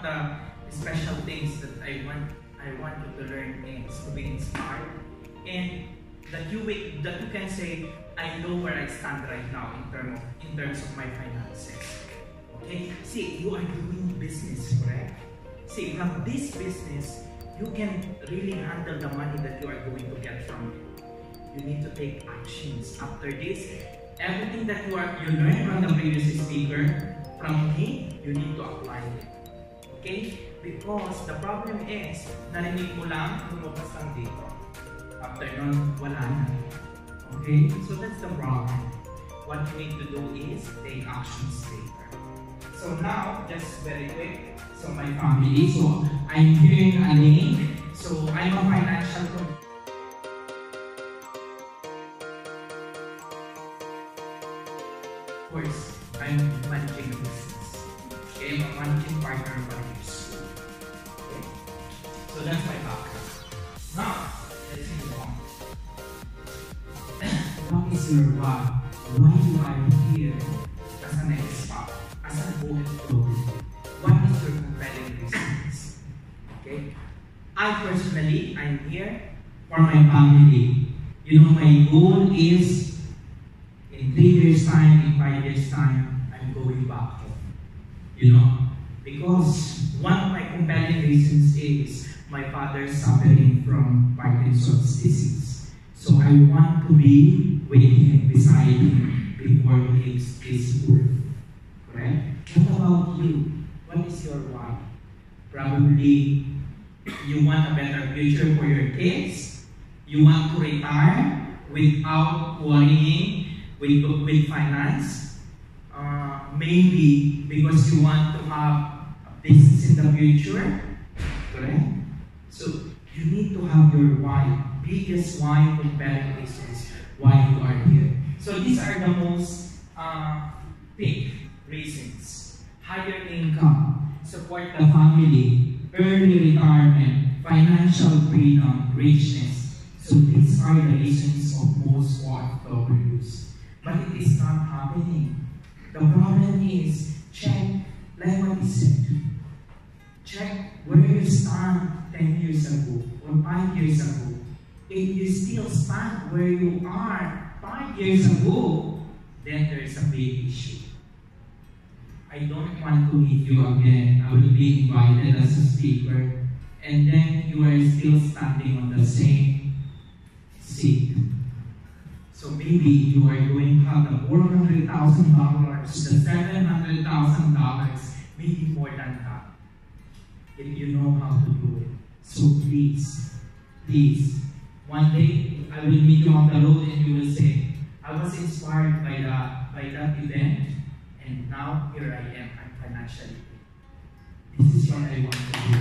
of the special things that I want you to learn is to be inspired, and that you can say, I know where I stand right now in terms of my finances. Okay? See, you are doing business, correct? See, from this business, you can really handle the money that you are going to get from it. You need to take actions. After this, everything that you learned from the previous speaker, from me, you need to apply it. Okay? Because the problem is, narinig mo lang, lumabas lang dito. After nun, wala na. Okay? So that's the problem. What you need to do is take actions later. So now, just very quick. So my family. So I'm here in Aling. So I'm a financial consultant. Of course, I'm managing a business. Okay, I'm a managing partner of a school. Okay? So that's my background. Now, let's move on. What is your why? Why you are here as an expat, as an OFW? What is your compelling reasons? Okay? I personally, I'm here for my family. You know, my goal is in 3 years' time, in 5 years' time, I'm going back home. You know, because one of my compelling reasons is my father suffering from Parkinson's disease. So I want to be with him, beside him, before he leaves this earth. Correct? What about you? What is your why? Probably you want a better future for your kids. You want to retire without worrying with finance. Maybe because you want to have a business in the future. Correct? So you need to have your why. Biggest why, compelling reasons why you are here. So these are the most big reasons. Higher income, support the family, early retirement, financial freedom, richness. So these are the reasons of most OFWs. But it is not happening. The problem is, check, like what he said, check where you stand 10 years ago or 5 years ago. If you still stand where you are 5 years ago, then there is a big issue. I don't want to meet you again. I will be invited as a speaker, and then you are still standing on the same seat. So maybe you are going to have the $400,000, the $700,000, maybe more than that, if you know how to do it. So please, please, one day I will meet you on the road and you will say, I was inspired by that event, and now here I am, I'm financially free. This is what I want to do.